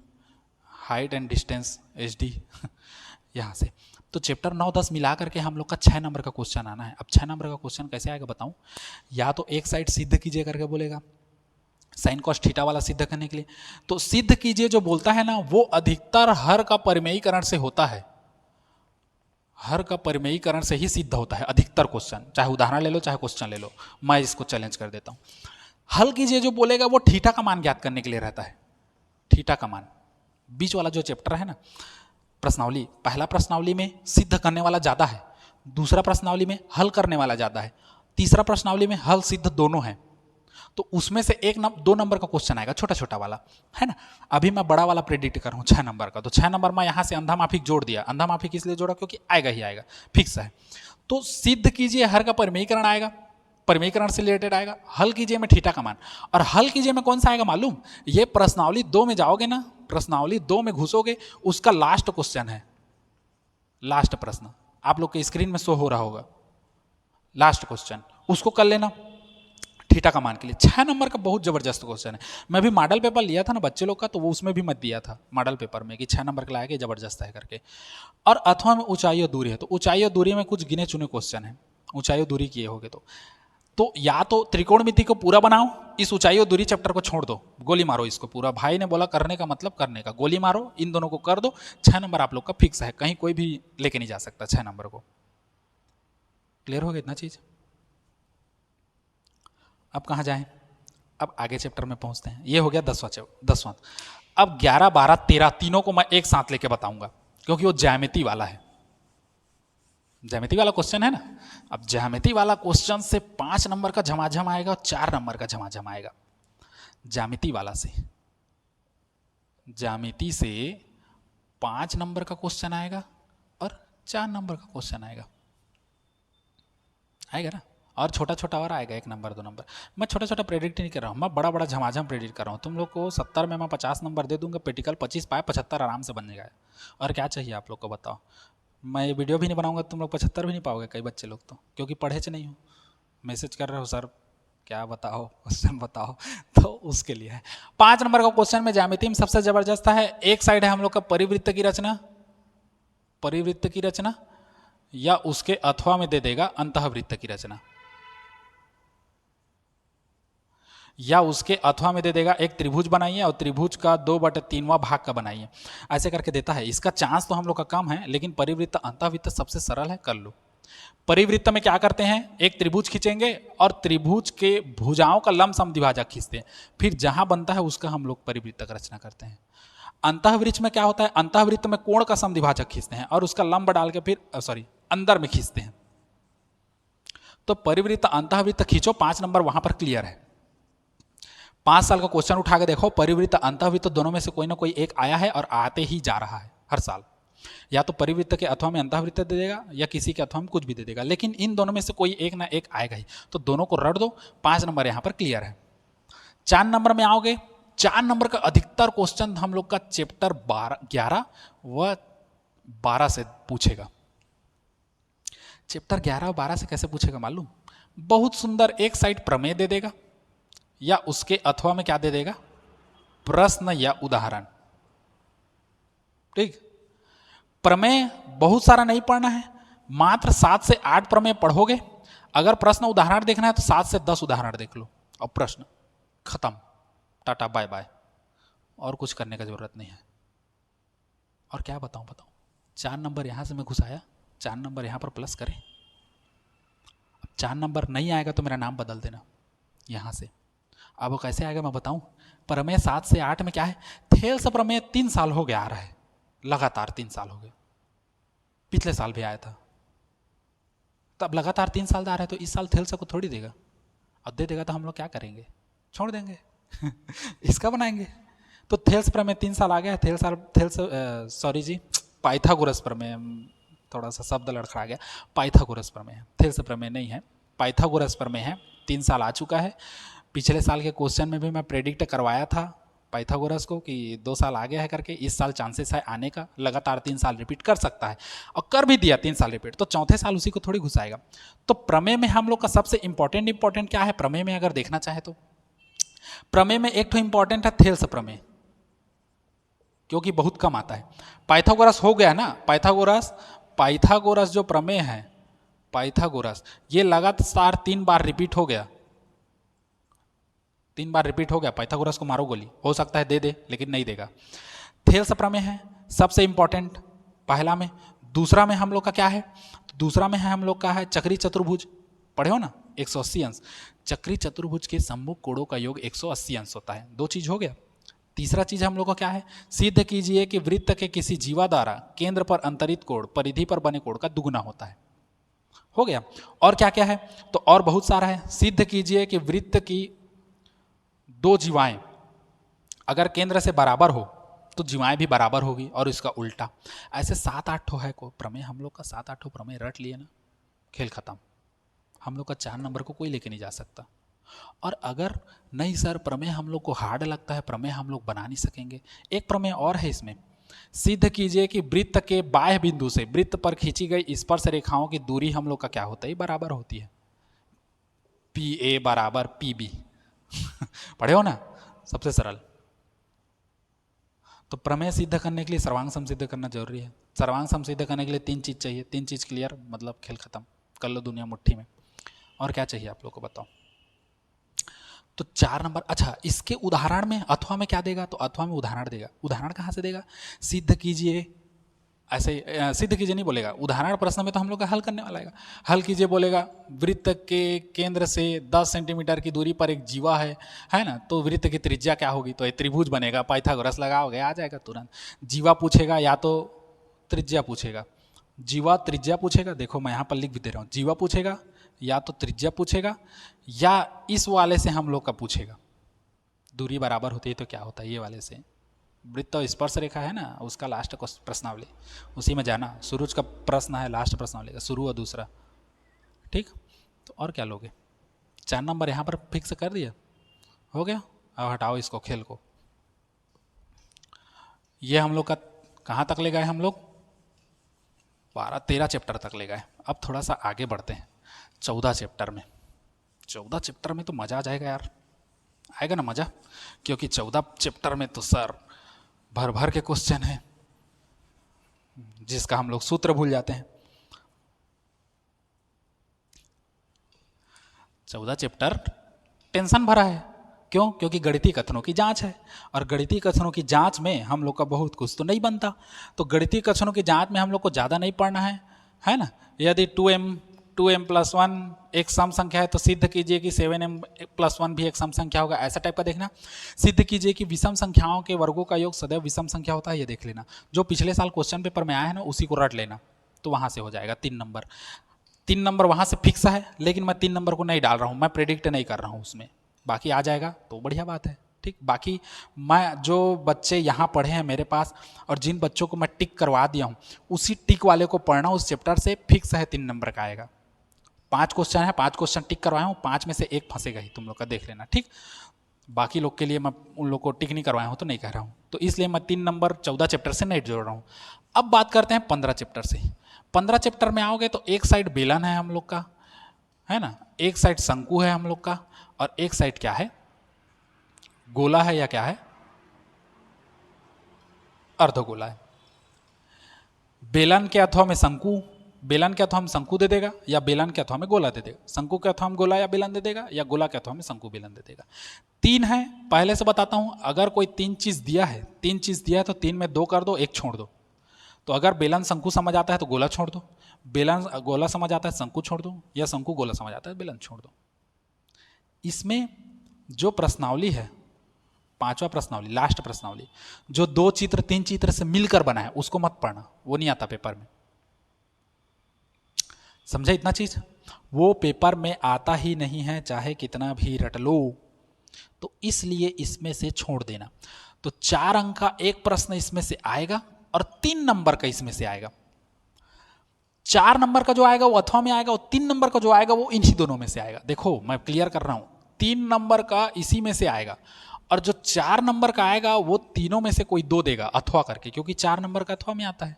हाइट एंड डिस्टेंस HD यहाँ से। तो चैप्टर 9-10 मिला करके हम लोग का 6 नंबर का क्वेश्चन आना है। अब 6 नंबर का क्वेश्चन कैसे आएगा बताऊं, या तो एक साइड सिद्ध कीजिए करके बोलेगा, साइन कॉस थीटा वाला सिद्ध करने के लिए। तो सिद्ध कीजिए जो बोलता है ना, वो अधिकतर हर का परिमेयीकरण से होता है, हर का परिमेयीकरण से ही सिद्ध होता है अधिकतर क्वेश्चन, चाहे उदाहरण ले लो चाहे क्वेश्चन ले लो। मैं इसको चैलेंज कर देता हूं। हल कीजिए जो बोलेगा वो थीटा का मान ज्ञात करने के लिए रहता है, थीटा का मान। बीच वाला जो चैप्टर है ना प्रश्नावली, पहला प्रश्नावली में सिद्ध करने वाला ज्यादा है, दूसरा प्रश्नावली में हल करने वाला ज्यादा है, तीसरा प्रश्नावली में हल सिद्ध दोनों है। तो उसमें से 2 नंबर का क्वेश्चन आएगा, छोटा छोटा वाला, है ना। अभी मैं बड़ा वाला प्रेडिक्ट कर रहा हूँ 6 नंबर का। तो 6 नंबर में यहाँ से अंधा माफिक जोड़ दिया। अंधा माफिक इसलिए जोड़ा क्योंकि आएगा ही आएगा, फिक्स है। तो सिद्ध कीजिए हर का परिमेयीकरण आएगा, परिमेयीकरण से रिलेटेड आएगा। हल कीजिए में थीटा का मान, और हल कीजिए में कौन सा आएगा मालूम, ये प्रश्नावली 2 में जाओगे ना, प्रश्नावली 2 में घुसोगे, उसका लास्ट क्वेश्चन है, लास्ट प्रश्न आप लोग के स्क्रीन में शो हो रहा होगा, लास्ट क्वेश्चन, उसको कर लेना थीटा का मान के लिए। 6 नंबर का बहुत जबरदस्त क्वेश्चन है। मैं भी मॉडल पेपर लिया था ना बच्चे लोग का, तो वो उसमें भी मत दिया था मॉडल पेपर में कि 6 नंबर का लाया कि जबरदस्त है करके। और अथवा में ऊंचाई और दूरी है, तो ऊंचाई और दूरी में कुछ गिने चुने क्वेश्चन है, ऊंचाई और दूरी किए होगे तो या तो त्रिकोणमिति को पूरा बनाओ, इस ऊंचाई और दूरी चैप्टर को छोड़ दो, गोली मारो इसको पूरा। भाई ने बोला करने का मतलब करने का, गोली मारो, इन दोनों को कर दो। 6 नंबर आप लोग का फिक्स है, कहीं कोई भी लेके नहीं जा सकता 6 नंबर को। क्लियर हो गया इतना चीज। अब कहाँ जाएं, अब आगे चैप्टर में पहुंचते हैं। ये हो गया 10वां। अब 11, 12, 13 तीनों को मैं एक साथ लेके बताऊंगा, क्योंकि वो ज्यामिति वाला है, ज्यामिति वाला क्वेश्चन है ना। अब ज्यामिति वाला क्वेश्चन से 5 नंबर का झमाझम आएगा और 4 नंबर का झमाझम आएगा। ज्यामिति वाला से, ज्यामिति से 5 नंबर का क्वेश्चन आएगा और 4 नंबर का क्वेश्चन आएगा ना, और छोटा छोटा और आएगा 1 नंबर 2 नंबर। मैं छोटा छोटा प्रेडिक्ट नहीं कर रहा हूँ, मैं बड़ा बड़ा झमाझम प्रेडिक्ट कर रहा हूँ। तुम लोग को 70 में मैं 50 नंबर दे दूंगा, प्रैक्टिकल 25 पाए 75 आराम से बन जाएगा। और क्या चाहिए आप लोग को बताओ। मैं ये वीडियो भी नहीं बनाऊंगा, तुम लोग 75 भी नहीं पाओगे कई बच्चे लोग तो, क्योंकि पढ़े च नहीं हो। मैसेज कर रहे हो सर क्या बताओ, क्वेश्चन बताओ, तो उसके लिए है। 5 नंबर का क्वेश्चन में ज्यामिति में सबसे जबरदस्त है, एक साइड है हम लोग का परिवृत्त की रचना, परिवृत्त की रचना, या उसके अथवा में दे देगा अंतःवृत्त की रचना, या उसके अथवा में दे देगा एक त्रिभुज बनाइए और त्रिभुज का 2/3वां भाग का बनाइए, ऐसे करके देता है। इसका चांस तो हम लोग का कम है, लेकिन परिवृत्त अंतःवृत्त सबसे सरल है, कर लो। परिवृत्त में क्या करते हैं, एक त्रिभुज खींचेंगे और त्रिभुज के भुजाओं का लंब समद्विभाजक खींचते हैं, फिर जहां बनता है उसका हम लोग परिवृत्त का रचना करते हैं। अंतःवृत्त में क्या होता है, अंतःवृत्त में कोण का समद्विभाजक खींचते हैं और उसका लंब डाल के फिर अंदर में खींचते हैं। तो परिवृत्त अंतःवृत्त खींचो, 5 नंबर वहां पर क्लियर है। 5 साल का क्वेश्चन उठा के देखो, परिवृत्त अंतःवृत्त दोनों में से कोई ना कोई एक आया है और आते ही जा रहा है हर साल। या तो परिवृत्त के अथवा में अंतःवृत्त दे देगा या किसी के अथवा में कुछ भी दे देगा, लेकिन इन दोनों में से कोई एक ना एक आएगा ही, तो दोनों को रट दो। 5 नंबर यहां पर क्लियर है। 4 नंबर में आओगे, 4 नंबर का अधिकतर क्वेश्चन हम लोग का चैप्टर 11 व 12 से पूछेगा। चैप्टर 11 और 12 से कैसे पूछेगा मालूम, बहुत सुंदर, एक साइड प्रमेय दे देगा या उसके अथवा में क्या दे देगा, प्रश्न या उदाहरण। ठीक, प्रमेय बहुत सारा नहीं पढ़ना है, मात्र 7 से 8 प्रमेय पढ़ोगे। अगर प्रश्न उदाहरण देखना है तो 7 से 10 उदाहरण देख लो और प्रश्न खत्म, टाटा बाय बाय, और कुछ करने का जरूरत नहीं है। और क्या बताऊं, 4 नंबर यहां से मैं घुसाया, 4 नंबर यहां पर प्लस करें। अब 4 नंबर नहीं आएगा तो मेरा नाम बदल देना यहां से। अब वो कैसे आएगा मैं बताऊं। प्रमेय 7 से 8 में क्या है, थेल्स प्रमेय 3 साल हो गया आ रहा है, लगातार 3 साल हो गए, पिछले साल भी आया था, तब लगातार 3 साल आ रहा है, तो इस साल थेल्स को थोड़ी देगा। अब दे देगा तो हम लोग क्या करेंगे, छोड़ देंगे इसका बनाएंगे। तो थेल्स प्रमेय 3 साल आ गया, पाइथागोरस प्रमेय, थोड़ा सा शब्द लड़खड़ा गया, पाइथागोरस प्रमेय है, थेल्स प्रमेय नहीं है, पाइथागोरस प्रमेय है, 3 साल आ चुका है। पिछले साल के क्वेश्चन में भी मैं प्रेडिक्ट करवाया था पाइथागोरस को कि 2 साल आ गया है करके, इस साल चांसेस है आने का, लगातार 3 साल रिपीट कर सकता है, और कर भी दिया 3 साल रिपीट, तो चौथे साल उसी को थोड़ी घुसाएगा। तो प्रमेय में हम लोग का सबसे इंपॉर्टेंट क्या है, प्रमेय में अगर देखना चाहे तो प्रमेय में एक तो इंपॉर्टेंट है थेल्स प्रमेय, क्योंकि बहुत कम आता है। पाइथागोरस हो गया ना, पाइथागोरस जो प्रमेय है, पाइथागोरस ये लगातार 3 बार रिपीट हो गया, 3 बार रिपीट हो गया, पाइथागोरस को मारो गोली, हो सकता है दे दे लेकिन नहीं देगा। थेल्स प्रमेय है सबसे इंपॉर्टेंट पहला में। दूसरा में हम लोग का क्या है, दूसरा में है हम लोग का है चक्री चतुर्भुज, पढ़े हो ना, 180 अंश। चक्री चतुर्भुज के सम्मुख कोणों का योग 180 अंश होता है, 2 चीज हो गया। तीसरा चीज हम लोग का क्या है, सिद्ध कीजिए कि वृत्त के किसी जीवा द्वारा केंद्र पर अंतरित कोण परिधि पर बने कोण का दुगुना होता है, हो गया। और क्या क्या है, तो और बहुत सारा है। सिद्ध कीजिए कि वृत्त की 2 जीवाएं अगर केंद्र से बराबर हो तो जीवाएं भी बराबर होगी, और इसका उल्टा। ऐसे 7-8 है को प्रमेय हम लोग का, 7-8 प्रमेय रट लिए ना, खेल खत्म। हम लोग का 4 नंबर को कोई लेके नहीं जा सकता। और अगर नहीं सर प्रमेय हम लोग को हार्ड लगता है, प्रमेय हम लोग बना नहीं सकेंगे, एक प्रमेय और है इसमें। सिद्ध कीजिए कि वृत्त के बाह्य बिंदु से वृत्त पर खींची गई स्पर्श रेखाओं की दूरी हम लोग का क्या होता है, बराबर होती है, PA बराबर PB पढ़े हो ना, सबसे सरल। तो प्रमेय सिद्ध करने के लिए सर्वांग सम सिद्ध करना जरूरी है। सर्वांग सम सिद्ध करने के लिए 3 चीज चाहिए, 3 चीज क्लियर, मतलब खेल खत्म, कर लो दुनिया मुट्ठी में। और क्या चाहिए आप लोग को बताओ। तो 4 नंबर, अच्छा इसके उदाहरण में अथवा में क्या देगा, तो अथवा में उदाहरण देगा। उदाहरण कहाँ से देगा, सिद्ध कीजिए, ऐसे सिद्ध कीजिए नहीं बोलेगा, उदाहरण प्रश्न में तो हम लोग का हल करने वाला है। हल कीजिए बोलेगा, वृत्त के केंद्र से 10 सेंटीमीटर की दूरी पर एक जीवा है ना, तो वृत्त की त्रिज्या क्या होगी, तो ये त्रिभुज बनेगा, पाइथागोरस लगाओगे आ जाएगा तुरंत। जीवा पूछेगा या तो त्रिज्या पूछेगा, जीवा त्रिज्या पूछेगा, देखो मैं यहाँ पर लिख भी दे रहा हूँ, जीवा पूछेगा या तो त्रिज्या पूछेगा, या इस वाले से हम लोग का पूछेगा, दूरी बराबर होती है तो क्या होता है, ये वाले से वृत्त और स्पर्श रेखा है ना, उसका लास्ट प्रश्नावली, उसी में जाना। सूरज का प्रश्न है लास्ट प्रश्नावली का, शुरू और दूसरा। ठीक, तो और क्या लोगे? 4 नंबर यहाँ पर फिक्स कर दिया, हो गया। अब हटाओ इसको, खेल को। ये हम लोग का कहाँ तक ले गए हम लोग? 12-13 चैप्टर तक ले गए। अब थोड़ा सा आगे बढ़ते हैं 14 चैप्टर में। 14 चैप्टर में तो मज़ा आ जाएगा यार, आएगा ना मज़ा? क्योंकि 14 चैप्टर में तो सर भर भर के क्वेश्चन है, जिसका हम लोग सूत्र भूल जाते हैं। 14 चैप्टर टेंशन भरा है। क्यों? क्योंकि गणितीय कथनों की जांच है, और गणितीय कथनों की जांच में हम लोग का बहुत कुछ तो नहीं बनता। तो गणितीय कथनों की जांच में हम लोग को ज़्यादा नहीं पढ़ना है ना। यदि 2m+1 एक सम संख्या है तो सिद्ध कीजिए कि 7m+1 भी एक सम संख्या होगा, ऐसा टाइप का देखना। सिद्ध कीजिए कि विषम संख्याओं के वर्गों का योग सदैव विषम संख्या होता है, ये देख लेना। जो पिछले साल क्वेश्चन पेपर में आया है ना, उसी को रट लेना, तो वहाँ से हो जाएगा 3 नंबर। 3 नंबर वहाँ से फिक्स है, लेकिन मैं 3 नंबर को नहीं डाल रहा हूँ, मैं प्रेडिक्ट नहीं कर रहा हूँ उसमें। बाकी आ जाएगा तो बढ़िया बात है। ठीक, बाकी मैं जो बच्चे यहाँ पढ़े हैं मेरे पास, और जिन बच्चों को मैं टिक करवा दिया हूँ, उसी टिक वाले को पढ़ना, उस चैप्टर से फिक्स है 3 नंबर का आएगा। 5 क्वेश्चन है, 5 क्वेश्चन टिक करवाया हूँ, 5 में से एक फंसेगा ही, तुम लोग का देख लेना। ठीक, बाकी लोग के लिए मैं उन लोग को टिक नहीं करवाया हूँ तो नहीं कह रहा हूँ, तो इसलिए मैं 3 नंबर 14 चैप्टर से नहीं जोड़ रहा हूँ। अब बात करते हैं 15 चैप्टर से। 15 चैप्टर में आओगे तो एक साइड बेलन है हम लोग का, है ना, एक साइड शंकु है हम लोग का, और एक साइड क्या है? गोला है, या क्या है? अर्धगोला है। बेलन के अथवा में शंकु, बेलन के अथवा में शंकु दे देगा, या बेलन के अथवा में गोला दे देगा। शंकु के अथवा में गोला या बेलन दे देगा, या गोला के अथवा में शंकु बेलन दे देगा। 3 है, पहले से बताता हूं, अगर कोई 3 चीज दिया है, 3 चीज दिया है तो 3 में 2 कर दो, 1 छोड़ दो। तो अगर बेलन शंकु समझ आता है तो गोला छोड़ दो, बेलन गोला समझ आता है शंकु छोड़ दो, या शंकु गोला समझ आता है बेलन छोड़ दो। इसमें जो प्रश्नावली है, 5वां प्रश्नावली, लास्ट प्रश्नावली, जो 2 चित्र 3 चित्र से मिलकर बना है, उसको मत पढ़ना, वो नहीं आता पेपर में। समझे इतना चीज? वो पेपर में आता ही नहीं है, चाहे कितना भी रट लो। तो इसलिए इसमें से छोड़ देना। तो 4 अंक का एक प्रश्न इसमें से आएगा, और 3 नंबर का इसमें से आएगा। 4 नंबर का जो आएगा वो अथवा में आएगा, और 3 नंबर का जो आएगा वो इन्हीं दोनों में से आएगा। देखो मैं क्लियर कर रहा हूं, 3 नंबर का इसी में से आएगा, और जो 4 नंबर का आएगा वो तीनों में से कोई 2 देगा अथवा करके, क्योंकि 4 नंबर का अथवा में आता है,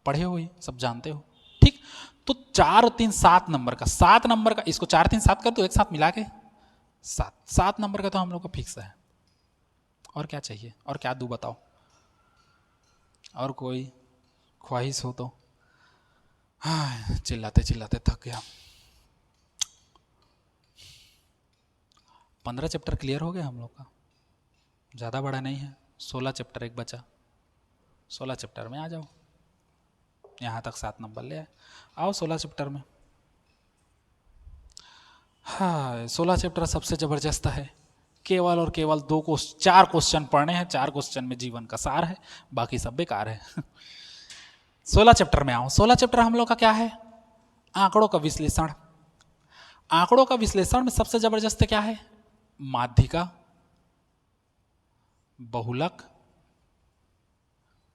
पढ़े हो ये सब, जानते हो। ठीक, तो 4 और 3 7 नंबर का, 7 नंबर का, इसको 4 3 7 कर दो एक साथ मिला के, 7 नंबर का तो हम लोग का फिक्स है। और क्या चाहिए? और क्या दूं बताओ? और कोई ख्वाहिश हो तो? हाँ, चिल्लाते चिल्लाते थक गया। 15 चैप्टर क्लियर हो गया हम लोग का, ज़्यादा बड़ा नहीं है। 16 चैप्टर एक बचा, 16 चैप्टर में आ जाओ। यहाँ तक 7 नंबर ले आए, आओ 16 चैप्टर में। हाँ, 16 चैप्टर सबसे ज़बरदस्त है। केवल और केवल 4 क्वेश्चन पढ़ने हैं, 4 क्वेश्चन में जीवन का सार है, बाकी सब बेकार है। 16 चैप्टर में आओ। 16 चैप्टर हम लोग का क्या है? आंकड़ों का विश्लेषण। आंकड़ों का विश्लेषण में सबसे जबरदस्त क्या है? माध्यिका, बहुलक,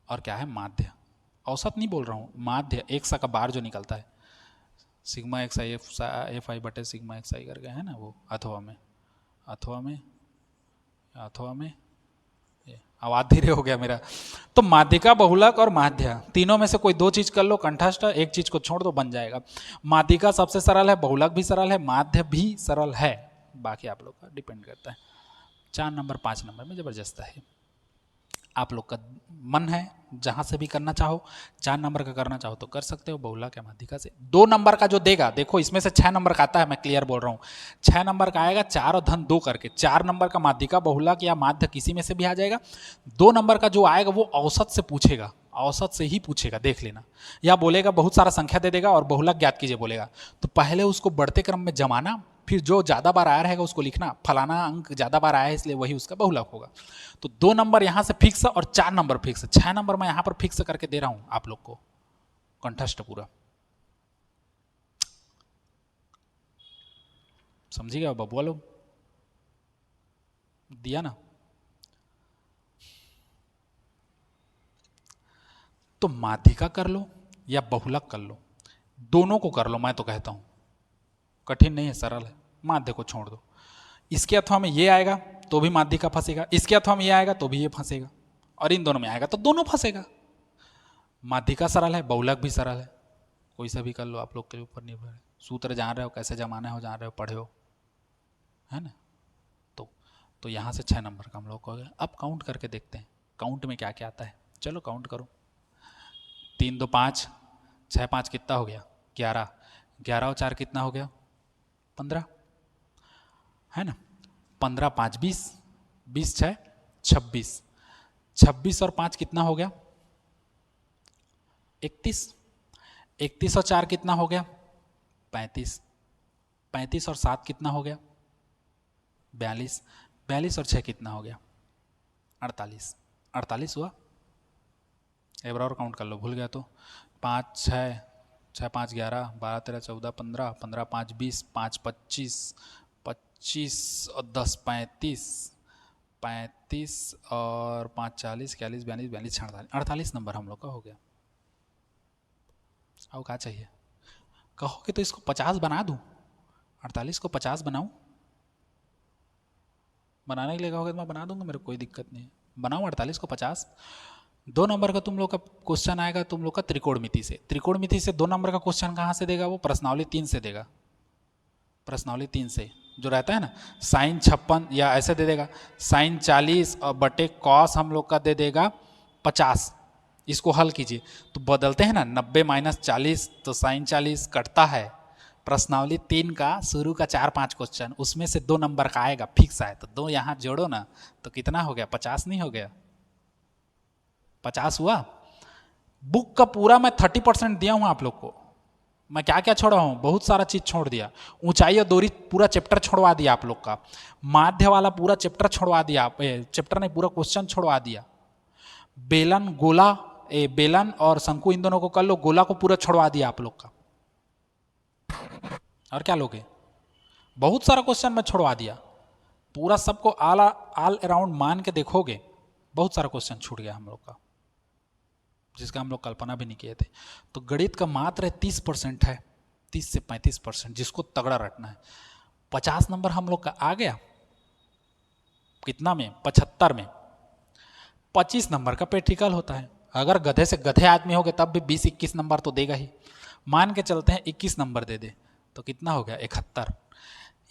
और क्या है? माध्य। औसत नहीं बोल रहा हूं, माध्य, एक सा का बार जो निकलता है, sigma x I F I बटे सिग्मा एक्स आई करके, है ना वो, अथवा में, अथवा में, अथवा में, आवाज धीरे हो गया मेरा। तो माध्यिका, बहुलक और माध्य, तीनों में से कोई 2 चीज कर लो कंठस्थ, एक चीज को छोड़ दो, बन जाएगा। माध्यिका सबसे सरल है, बहुलक भी सरल है, माध्य भी सरल है, बाकी आप लोग का डिपेंड करता है। 4 नंबर 5 नंबर में जबरदस्त है, आप लोग का मन है, जहां से भी करना चाहो, 4 नंबर का करना चाहो तो कर सकते हो, बहुलक या माध्यिका से। 2 नंबर का जो देगा, देखो इसमें से 6 नंबर का आता है, मैं क्लियर बोल रहा हूँ, 6 नंबर का आएगा, 4 और धन 2 करके। 4 नंबर का माध्यिका, बहुलक या माध्य किसी में से भी आ जाएगा। 2 नंबर का जो आएगा वो औसत से पूछेगा, औसत से ही पूछेगा, देख लेना। या बोलेगा बहुत सारा संख्या दे देगा और बहुलक ज्ञात कीजिए बोलेगा, तो पहले उसको बढ़ते क्रम में जमाना, फिर जो ज़्यादा बार आया रहेगा उसको लिखना, फलाना अंक ज़्यादा बार आया है इसलिए वही उसका बहुलक होगा। तो 2 नंबर यहाँ से फिक्स और 4 नंबर फिक्स, 6 नंबर मैं यहाँ पर फिक्स करके दे रहा हूँ आप लोग को, कंठस्थ पूरा। समझिएगा बबुआ लोग, दिया ना? तो माध्यिका कर लो या बहुलक कर लो, दोनों को कर लो, मैं तो कहता हूँ कठिन नहीं है, सरल है। माध्य को छोड़ दो, इसके अथवा में ये आएगा तो भी माध्यिका फंसेगा, इसके अथवा में ये आएगा तो भी ये फंसेगा, और इन दोनों में आएगा तो दोनों फंसेगा। माध्यिका सरल है, बहुलक भी सरल है, कोई सा भी कर लो, आप लोग के ऊपर निर्भर है। सूत्र जान रहे हो, कैसे जमाना हो जान रहे हो, पढ़े हो, है ना। तो यहाँ से 6 नंबर का हम लोग को हो गया। अब काउंट करके देखते हैं काउंट में क्या क्या आता है। चलो काउंट करो, 3 2 5, 6 5 कितना हो गया, 11, 11 और 4 कितना हो गया, 15, है ना। 15 5 20, 20 6 26, 26 और 5 कितना हो गया, 31, 31 और 4 कितना हो गया, 35, 35 और 7 कितना हो गया, 42, 42 और 6 कितना हो गया, 48, 48 हुआ। एक बार और काउंट कर लो, भूल गया तो। 5 6, 6 5 11, 12 13 14 15, 15 5 20, 5 25, 25 और 10 35, 35 और 5 40, 41 42 42 48, 48 नंबर हम लोग का हो गया। अब क्या चाहिए, कहोगे तो इसको 50 बना दूं, 48 को 50 बनाऊं, बनाने के लिए कहोगे तो मैं बना दूंगा, मेरे कोई दिक्कत नहीं है, बनाऊं 48 को 50। 2 नंबर का तुम लोग का क्वेश्चन आएगा तुम लोग का त्रिकोणमिति से। त्रिकोणमिति से 2 नंबर का क्वेश्चन कहाँ से देगा, वो प्रश्नावली 3 से देगा। प्रश्नावली 3 से जो रहता है ना, साइन 56 या ऐसे दे देगा, साइन 40 और बटे कॉस हम लोग का दे देगा 50। इसको हल कीजिए तो बदलते हैं ना, 90 माइनस 40 तो साइन 40 कटता है। प्रश्नावली 3 का शुरू का 4-5 क्वेश्चन, उसमें से 2 नंबर का आएगा, फिक्स आए तो 2 यहाँ जोड़ो ना, तो कितना हो गया, 50 नहीं हो गया, 50 हुआ। बुक का पूरा मैं 30% दिया हूँ आप लोग को। मैं क्या क्या छोड़ा हूँ, बहुत सारा चीज छोड़ दिया। ऊंचाई और दूरी पूरा चैप्टर छोड़वा दिया आप लोग का, माध्य वाला पूरा चैप्टर छोड़वा दिया, चैप्टर नहीं पूरा क्वेश्चन छोड़वा दिया। बेलन गोला, बेलन और शंकु इन दोनों को कर लो, गोला को पूरा छोड़वा दिया आप लोग का। और क्या लोगे, बहुत सारा क्वेश्चन मैं छोड़वा दिया, पूरा सबको ऑल अराउंड मान के देखोगे, बहुत सारा क्वेश्चन छूट गया हम लोग का, जिसका हम लोग कल्पना भी नहीं किए थे। तो गणित का मात्र 30% है, 30 से 35%, जिसको तगड़ा रटना है। 50 नंबर हम लोग का आ गया, कितना में, 75 में। 25 नंबर का प्रैक्टिकल होता है, अगर गधे से गधे आदमी हो गए तब भी 20-21 नंबर तो देगा ही। मान के चलते हैं 21 नंबर दे दे तो कितना हो गया, 71।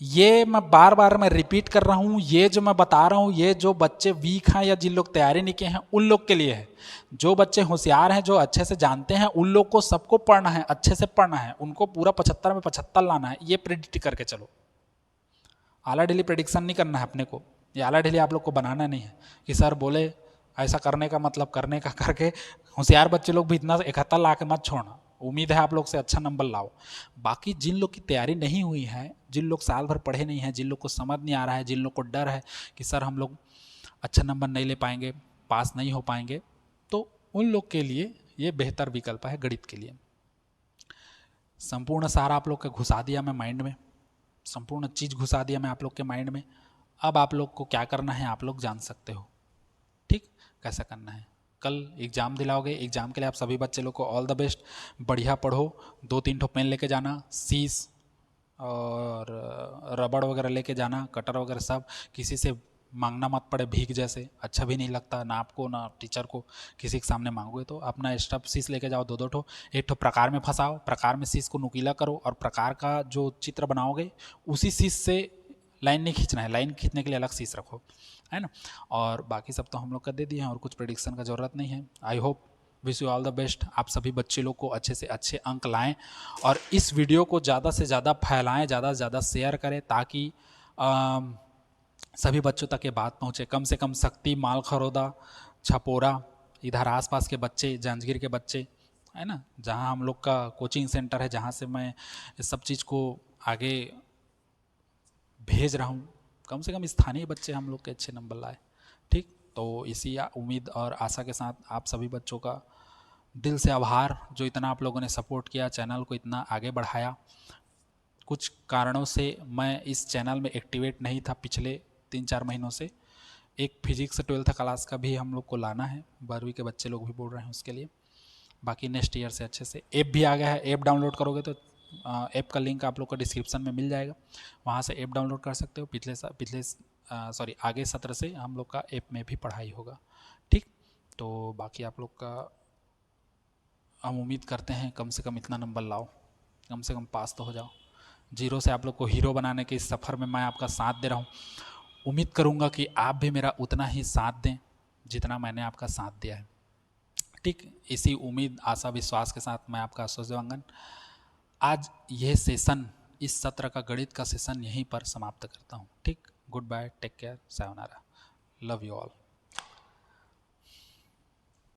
ये मैं बार बार मैं रिपीट कर रहा हूँ, ये जो मैं बता रहा हूँ, ये जो बच्चे वीक हैं या जिन लोग तैयारी नहीं किए हैं उन लोग के लिए है। जो बच्चे होशियार हैं, जो अच्छे से जानते हैं, उन लोग को सबको पढ़ना है, अच्छे से पढ़ना है, उनको पूरा 75 में 75 लाना है। ये प्रेडिक्ट करके चलो, आला ढीली प्रेडिक्शन नहीं करना है अपने को, ये आला ढीली आप लोग को बनाना नहीं है कि सर बोले ऐसा करने का मतलब करने का करके। होशियार बच्चे लोग भी इतना 71 ला के मत छोड़ना, उम्मीद है आप लोग से अच्छा नंबर लाओ। बाकी जिन लोग की तैयारी नहीं हुई है, जिन लोग साल भर पढ़े नहीं हैं, जिन लोग को समझ नहीं आ रहा है, जिन लोग को डर है कि सर हम लोग अच्छा नंबर नहीं ले पाएंगे, पास नहीं हो पाएंगे, तो उन लोग के लिए ये बेहतर विकल्प है गणित के लिए। संपूर्ण सारा आप लोग का घुसा दिया मैं माइंड में, संपूर्ण चीज़ घुसा दिया मैं आप लोग के माइंड में। अब आप लोग को क्या करना है आप लोग जान सकते हो, ठीक, कैसा करना है। कल एग्ज़ाम दिलाओगे, एग्ज़ाम के लिए आप सभी बच्चे लोग को ऑल द बेस्ट। बढ़िया पढ़ो, 2-3 ठो पेन लेके जाना, सीस और रबड़ वगैरह लेके जाना, कटर वगैरह सब। किसी से मांगना मत पड़े भीख जैसे, अच्छा भी नहीं लगता ना आपको ना टीचर को। किसी के सामने मांगोगे तो अपना स्टफ शीश लेके जाओ, 2-2 ठो। एक ठो प्रकार में फंसाओ, प्रकार में शीश को नुकीला करो, और प्रकार का जो चित्र बनाओगे उसी शीश से लाइन नहीं खींचना है, लाइन खींचने के लिए अलग शीश रखो, है ना। और बाकी सब तो हम लोग कर दे दिए हैं, और कुछ प्रेडिक्शन का ज़रूरत नहीं है। I hope, wish you all the best. आप सभी बच्चे लोग को अच्छे से अच्छे अंक लाएं, और इस वीडियो को ज़्यादा से ज़्यादा फैलाएं, ज़्यादा से ज़्यादा शेयर करें, ताकि सभी बच्चों तक ये बात पहुँचे। कम से कम शक्ति, मालखरौदा, छपोरा, इधर आसपास के बच्चे, जांजगीर के बच्चे, है ना, जहाँ हम लोग का कोचिंग सेंटर है, जहाँ से मैं इस सब चीज़ को आगे भेज रहा हूँ, कम से कम स्थानीय बच्चे हम लोग के अच्छे नंबर लाए, ठीक। तो इसी उम्मीद और आशा के साथ आप सभी बच्चों का दिल से आभार, जो इतना आप लोगों ने सपोर्ट किया, चैनल को इतना आगे बढ़ाया। कुछ कारणों से मैं इस चैनल में एक्टिवेट नहीं था पिछले 3-4 महीनों से। एक फिजिक्स 12th क्लास का भी हम लोग को लाना है, 12वीं के बच्चे लोग भी बोल रहे हैं उसके लिए, बाकी नेक्स्ट ईयर से अच्छे से। ऐप भी आ गया है, ऐप डाउनलोड करोगे तो ऐप का लिंक आप लोग को डिस्क्रिप्शन में मिल जाएगा, वहाँ से ऐप डाउनलोड कर सकते हो। पिछले आगे सत्र से हम लोग का ऐप में भी पढ़ाई होगा, ठीक। तो बाकी आप लोग का हम उम्मीद करते हैं कम से कम इतना नंबर लाओ, कम से कम पास तो हो जाओ। जीरो से आप लोग को हीरो बनाने के इस सफ़र में मैं आपका साथ दे रहा हूँ। उम्मीद करूँगा कि आप भी मेरा उतना ही साथ दें जितना मैंने आपका साथ दिया है, ठीक। इसी उम्मीद, आशा, विश्वास के साथ मैं आपका सूर्यवंदन आज यह सेशन, इस सत्र का गणित का सेशन यहीं पर समाप्त करता हूँ, ठीक। गुड बाय, टेक केयर, सायोनारा, लव यू ऑल।